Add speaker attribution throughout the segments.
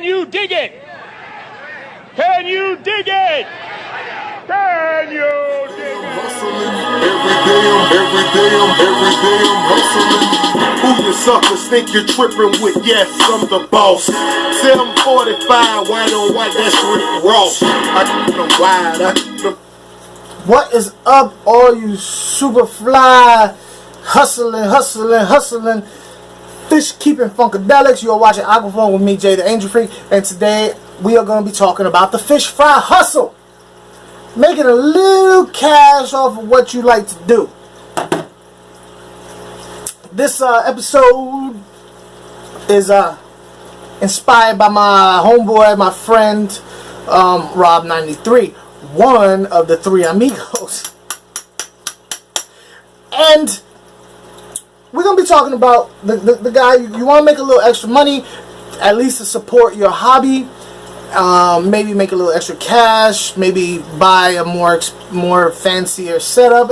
Speaker 1: you dig it? Can you dig it? Can you dig it?
Speaker 2: Every day I'm hustling. Who you suckers think you're tripping with? Yes, I'm the boss. 745, white on white, that's Rick Ross. I keep them wide.
Speaker 3: What is up, all you super fly, hustling, fish keeping funkadelics? You are watching AQUA with me, Jay the Angel Freak, and today we are going to be talking about the fish fry hustle. Making a little cash off of what you like to do. This episode is inspired by my homeboy, my friend, Rob93, one of the three amigos. And we're going to be talking about the guy, you want to make a little extra money, at least to support your hobby. Maybe make a little extra cash, maybe buy a more fancier setup.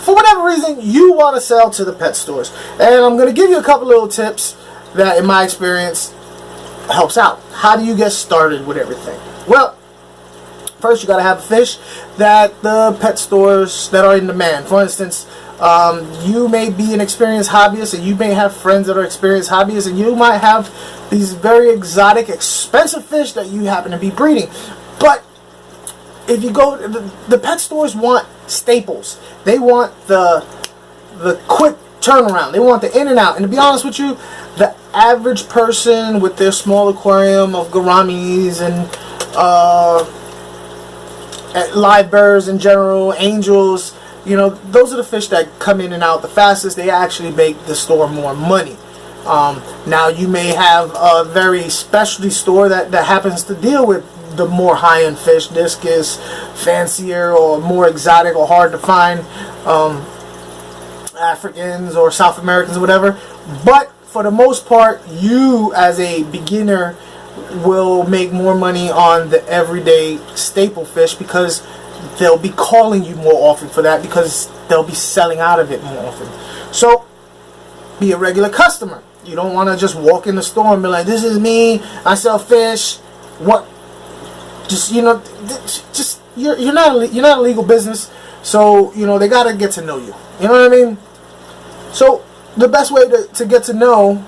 Speaker 3: For whatever reason, you want to sell to the pet stores. And I'm going to give you a couple little tips that, in my experience, helps out. How do you get started with everything? Well, first you got to have a fish that the pet stores that are in demand. For instance, you may be an experienced hobbyist, and you may have friends that are experienced hobbyists, and you might have these very exotic, expensive fish that you happen to be breeding. But if you go, the pet stores want staples. They want the quick turnaround. They want the in and out. And to be honest with you, the average person with their small aquarium of gouramis and live birds in general, angels, you know, those are the fish that come in and out the fastest. They actually make the store more money. Now you may have a very specialty store that happens to deal with the more high-end fish. This is fancier or more exotic or hard to find, Africans or South Americans or whatever. But for the most part, you as a beginner will make more money on the everyday staple fish, because they'll be calling you more often for that, because they'll be selling out of it more often. So be a regular customer. You don't want to just walk in the store and be like, "This is me, I sell fish." What? Just, you know, just you're not a legal business, so you know they gotta get to know you. You know what I mean? So the best way to get to know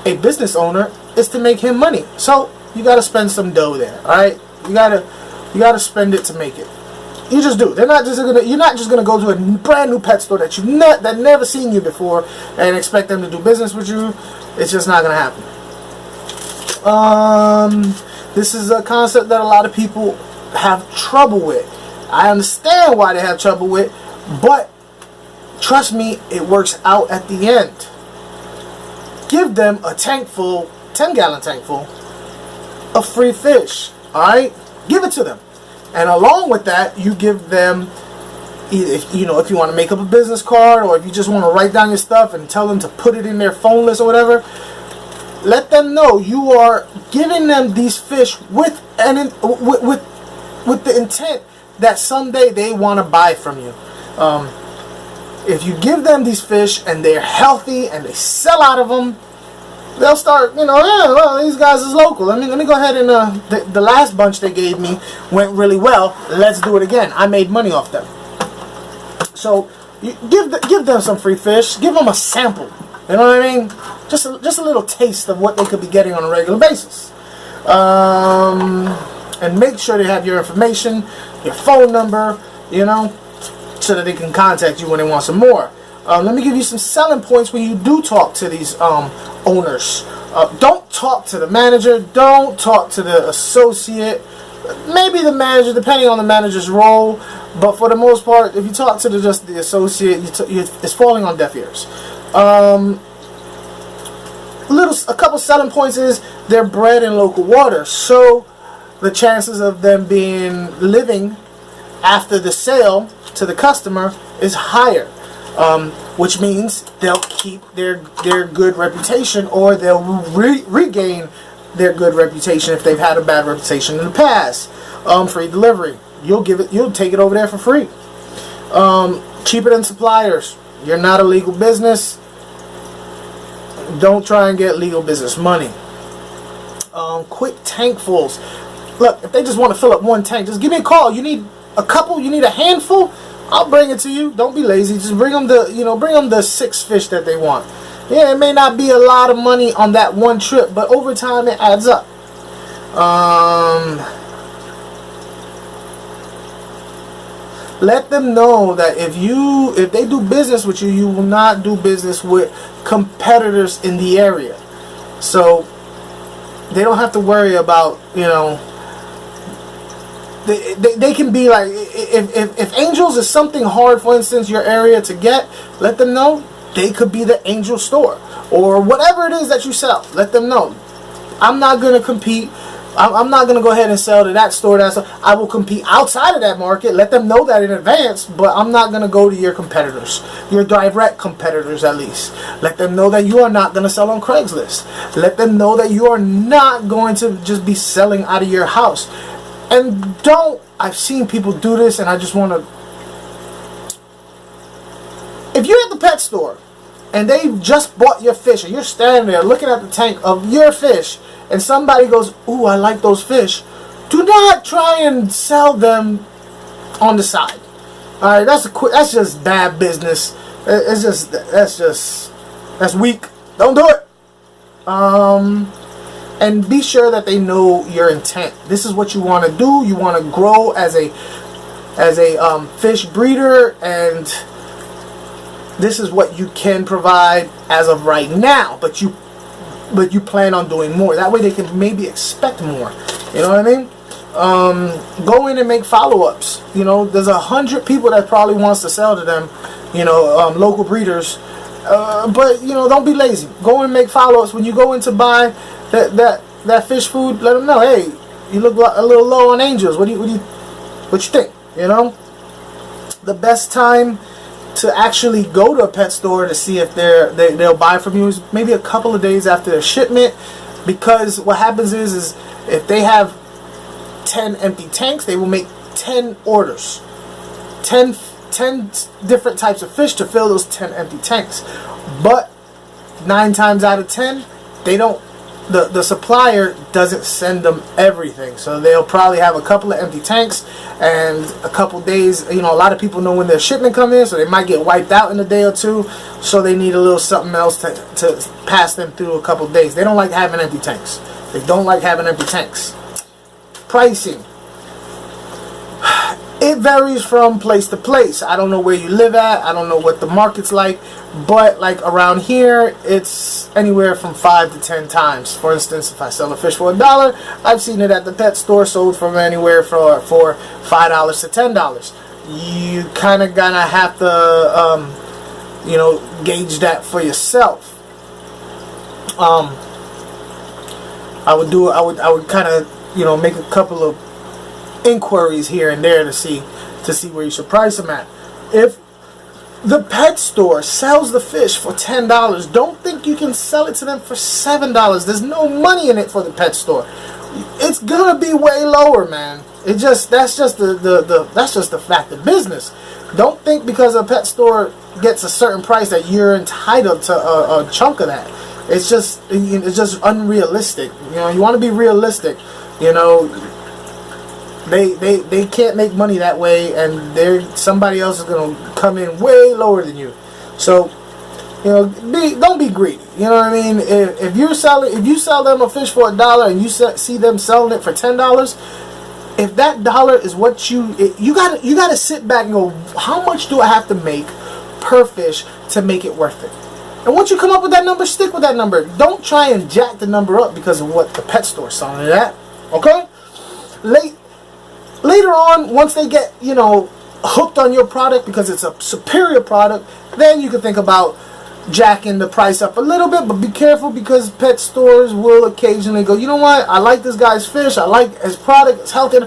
Speaker 3: a business owner is to make him money. So you gotta spend some dough there. All right, you gotta spend it to make it. You just do. You're not just gonna go to a brand new pet store that that never seen you before and expect them to do business with you. It's just not gonna happen. This is a concept that a lot of people have trouble with. I understand why they have trouble with, but trust me, it works out at the end. Give them a tank full, 10-gallon tank full of free fish. All right, give it to them. And along with that, you give them, if you want to make up a business card, or if you just want to write down your stuff and tell them to put it in their phone list or whatever, let them know you are giving them these fish with the intent that someday they want to buy from you. If you give them these fish and they're healthy and they sell out of them, they'll start, yeah, well, these guys is local. Let me go ahead and the last bunch they gave me went really well. Let's do it again. I made money off them. So you give them some free fish. Give them a sample. You know what I mean? Just a little taste of what they could be getting on a regular basis. And make sure they have your information, your phone number, so that they can contact you when they want some more. Let me give you some selling points when you do talk to these owners. Don't talk to the manager. Don't talk to the associate. Maybe the manager, depending on the manager's role. But for the most part, if you talk to just the associate, it's falling on deaf ears. A couple selling points is they're bred in local water, so the chances of them living after the sale to the customer is higher, which means they'll keep their good reputation, or they'll regain their good reputation if they've had a bad reputation in the past. Free delivery, you'll take it over there for free. Cheaper than suppliers. You're not a legal business. Don't try and get legal business money. quick tankfuls. Look, if they just want to fill up one tank, just give me a call. You need a couple, you need a handful, I'll bring it to you. Don't be lazy. Just bring them the 6 fish that they want. Yeah, it may not be a lot of money on that one trip, but over time it adds up. Let them know that if they do business with you, you will not do business with competitors in the area. So they don't have to worry about, they can be like, if Angels is something hard, for instance, your area to get, let them know they could be the Angel store or whatever it is that you sell. Let them know. I'm not going to compete. I'm not going to go ahead and sell to that store. I will compete outside of that market. Let them know that in advance, but I'm not going to go to your competitors, your direct competitors at least. Let them know that you are not going to sell on Craigslist. Let them know that you are not going to just be selling out of your house. And I've seen people do this, and I just want to, if you're at the pet store and they just bought your fish and you're standing there looking at the tank of your fish, and somebody goes, ooh, I like those fish, do not try and sell them on the side. Alright, that's just bad business. That's weak. Don't do it. And be sure that they know your intent. This is what you want to do. You want to grow as a fish breeder, and this is what you can provide as of right now. But you plan on doing more. That way they can maybe expect more. You know what I mean? Go in and make follow-ups. There's 100 people that probably wants to sell to them, local breeders. But don't be lazy. Go and make follow-ups. When you go in to buy that fish food, let them know, hey, you look a little low on Angels. What you think? The best time to actually go to a pet store to see if they'll buy from you is maybe a couple of days after their shipment, because what happens is if they have 10 empty tanks, they will make 10 orders, 10 different types of fish to fill those 10 empty tanks. But 9 times out of 10, they don't. The supplier doesn't send them everything, so they'll probably have a couple of empty tanks and a couple days. A lot of people know when their shipment comes in, so they might get wiped out in a day or two, so they need a little something else to pass them through a couple of days. They don't like having empty tanks. They don't like having empty tanks. Pricing. It varies from place to place. I don't know where you live at. I don't know what the market's like. But like around here, it's anywhere from 5 to 10 times. For instance, if I sell a fish for $1, I've seen it at the pet store sold from anywhere for $5 to $10. You kind of gonna have to, gauge that for yourself. I would kind of, make a couple of inquiries here and there to see where you should price them at. If the pet store sells the fish for $10, don't think you can sell it to them for $7. There's no money in it for the pet store. It's gonna be way lower, man. That's just the fact of business. Don't think because a pet store gets a certain price that you're entitled to a chunk of that. It's just unrealistic. You want to be realistic. They can't make money that way, and somebody else is going to come in way lower than you. So, don't be greedy. You know what I mean? If you sell them a fish for $1 and you see them selling it for $10, if that dollar is what you gotta sit back and go, how much do I have to make per fish to make it worth it? And once you come up with that number, stick with that number. Don't try and jack the number up because of what the pet store is selling it at. Okay? Later on, once they get, hooked on your product because it's a superior product, then you can think about jacking the price up a little bit. But be careful, because pet stores will occasionally go, you know what, I like this guy's fish, I like his product, it's healthy,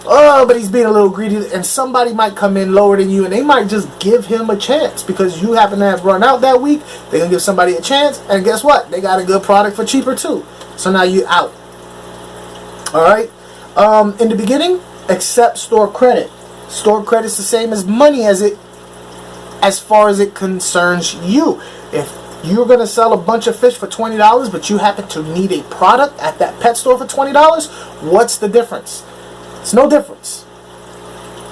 Speaker 3: but he's being a little greedy, and somebody might come in lower than you, and they might just give him a chance because you happen to have run out that week. They're going to give somebody a chance, and guess what? They got a good product for cheaper too. So now you're out. Alright? In the beginning, accept store credit. Store credit's the same as money as far as it concerns you. If you're going to sell a bunch of fish for $20, but you happen to need a product at that pet store for $20, what's the difference? It's no difference.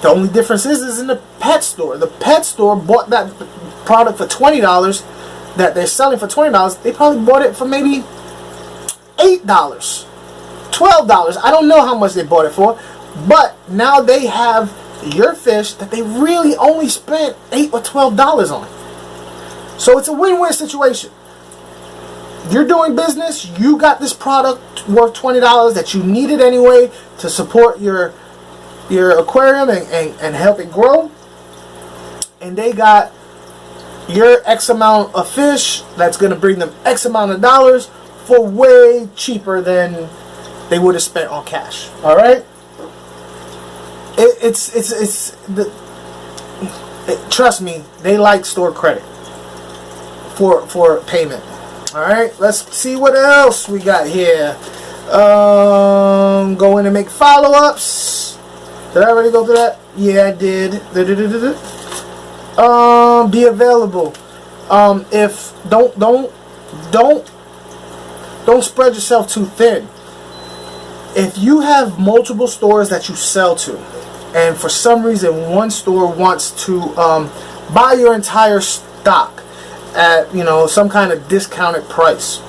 Speaker 3: The only difference is in the pet store. The pet store bought that product for $20 that they're selling for $20. They probably bought it for maybe $8, $12. I don't know how much they bought it for, but now they have your fish that they really only spent $8 or $12 on. So it's a win-win situation. You're doing business, you got this product worth $20 that you needed anyway to support your aquarium and help it grow, and they got your X amount of fish that's going to bring them X amount of dollars for way cheaper than they would have spent on cash. All right, trust me, they like store credit for payment. All right, let's see what else we got here. Go in and make follow-ups. Did I already go through that? Yeah, I did. Be available. If don't spread yourself too thin. If you have multiple stores that you sell to, and for some reason one store wants to buy your entire stock at some kind of discounted price,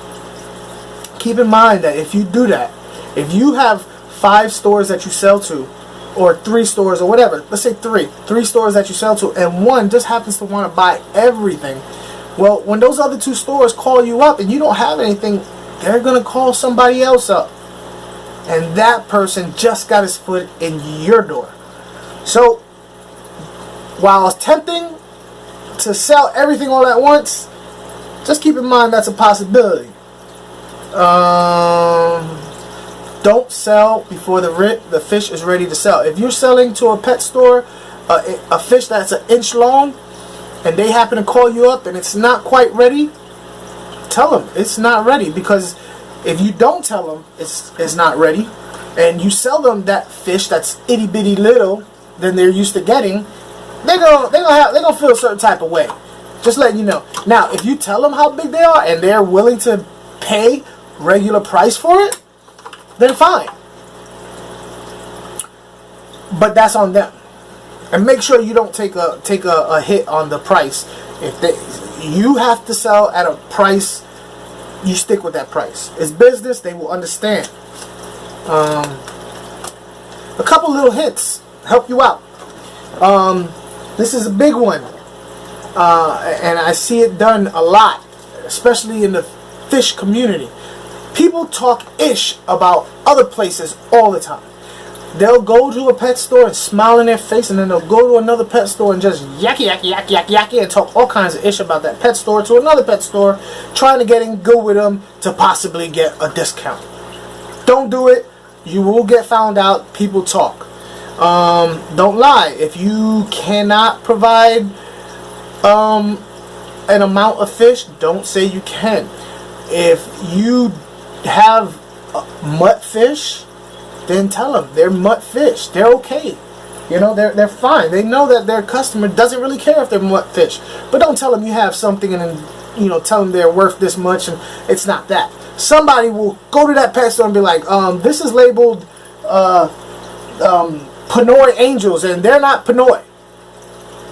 Speaker 3: keep in mind that if you do that, if you have 5 stores that you sell to, or 3 stores or whatever, let's say 3 stores that you sell to, and one just happens to want to buy everything, well, when those other 2 stores call you up and you don't have anything, they're going to call somebody else up, and that person just got his foot in your door. So while it's tempting to sell everything all at once, just keep in mind that's a possibility. Don't sell before the fish is ready to sell. If you're selling to a pet store a fish that's 1 inch long, and they happen to call you up and it's not quite ready, tell them it's not ready. Because if you don't tell them it's not ready, and you sell them that fish that's itty bitty little than they're used to getting, they're gonna feel a certain type of way. Just letting you know. Now, if you tell them how big they are and they're willing to pay regular price for it, then fine. But that's on them. And make sure you don't take a hit on the price. If you have to sell at a price, you stick with that price. It's business. They will understand. A couple little hints help you out. This is a big one, and I see it done a lot, especially in the fish community. People talk ish about other places all the time. They'll go to a pet store and smile in their face, and then they'll go to another pet store and just yacky and talk all kinds of ish about that pet store to another pet store, trying to get in good with them to possibly get a discount. Don't do it. You will get found out. People talk. Don't lie. If you cannot provide an amount of fish, don't say you can. If you have mutt fish, then tell them they're mutt fish. They're okay. They're fine. They know that their customer doesn't really care if they're mutt fish. But don't tell them you have something and then tell them they're worth this much and it's not that. Somebody will go to that pet store and be like, this is labeled Pinoy Angels, and they're not Pinoy.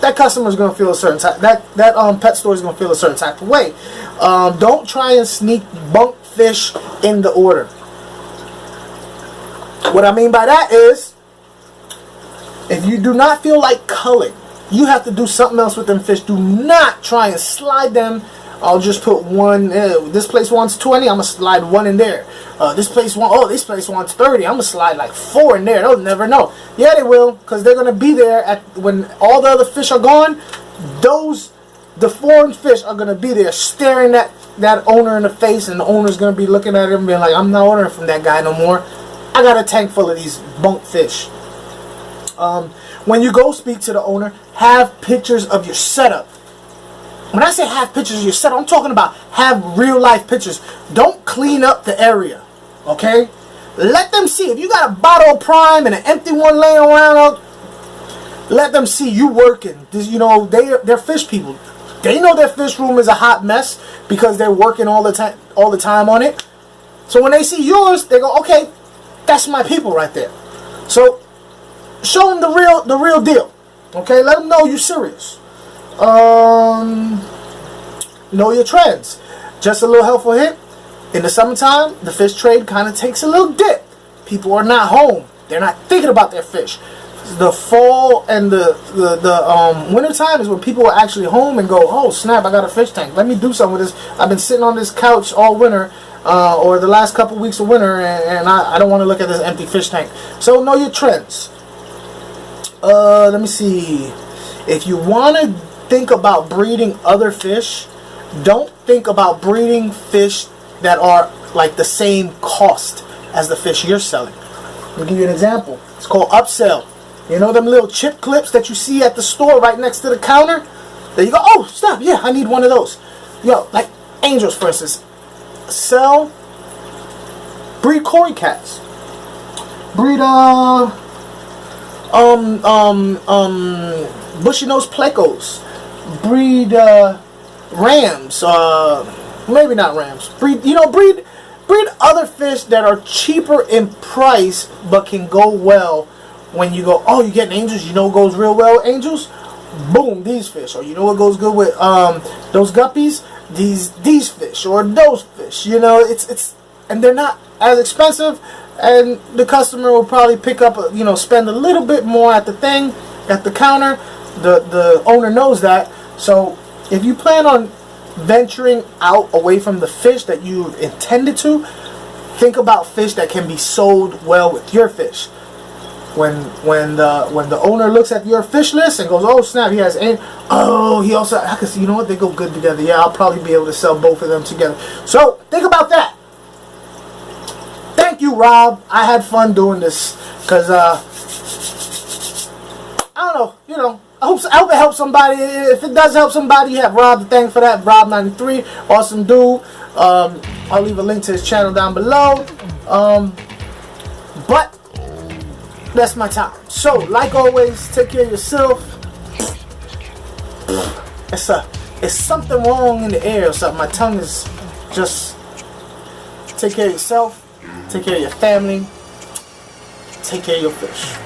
Speaker 3: That customer's gonna feel a certain type. That pet store is gonna feel a certain type of way. Don't try and sneak bunk fish in the order. What I mean by that is, if you do not feel like culling, you have to do something else with them fish. Do not try and slide them. I'll just put one. This place wants 20. I'm gonna slide 1 in there. This place wants 30. I'm gonna slide like 4 in there. They'll never know. Yeah, they will, because they're gonna be there when all the other fish are gone. The foreign fish are gonna be there staring at that owner in the face, and the owner's gonna be looking at him and being like, "I'm not ordering from that guy no more. I got a tank full of these bunk fish." When you go speak to the owner, have pictures of your setup. When I say have pictures of your setup, I'm talking about have real life pictures. Don't clean up the area, okay? Let them see. If you got a bottle of Prime and an empty one laying around, let them see you working. They're fish people. They know their fish room is a hot mess because they're working all the time on it. So when they see yours, they go, okay, that's my people right there. So show them the real deal. Okay, let them know you're serious. Know your trends. Just a little helpful hint. In the summertime, the fish trade kind of takes a little dip. People are not home. They're not thinking about their fish. The fall and the winter time is when people are actually home and go, oh snap, I got a fish tank. Let me do something with this. I've been sitting on this couch all winter, or the last couple weeks of winter, and I don't want to look at this empty fish tank. So know your trends. Let me see. If you want to think about breeding other fish, don't think about breeding fish that are like the same cost as the fish you're selling. Let me give you an example. It's called upsell. You know them little chip clips that you see at the store right next to the counter? There you go. Oh, stop. Yeah, I need one of those. Yo, like angels, for instance. Breed Cory cats. Breed bushy nose plecos. Breed rams. Maybe not rams. Breed other fish that are cheaper in price but can go well. When you go, oh, you getting angels, you know what goes real well with angels? Boom, these fish. Or you know what goes good with those guppies? These fish or those fish. You know, it's and they're not as expensive, and the customer will probably pick up, spend a little bit more at the counter. The owner knows that. So if you plan on venturing out away from the fish that you intended to, think about fish that can be sold well with your fish. When the owner looks at your fish list and goes, oh snap, he has he also, I can see, you know what, they go good together. Yeah, I'll probably be able to sell both of them together. So think about that. Thank you, Rob. I had fun doing this because I don't know, I hope it helps somebody. If it does help somebody, you have Rob to thank for that. Rob93, awesome dude. I'll leave a link to his channel down below. But that's my time. So, like always, take care of yourself. It's something wrong in the air or something. My tongue is just. Take care of yourself. Take care of your family. Take care of your fish.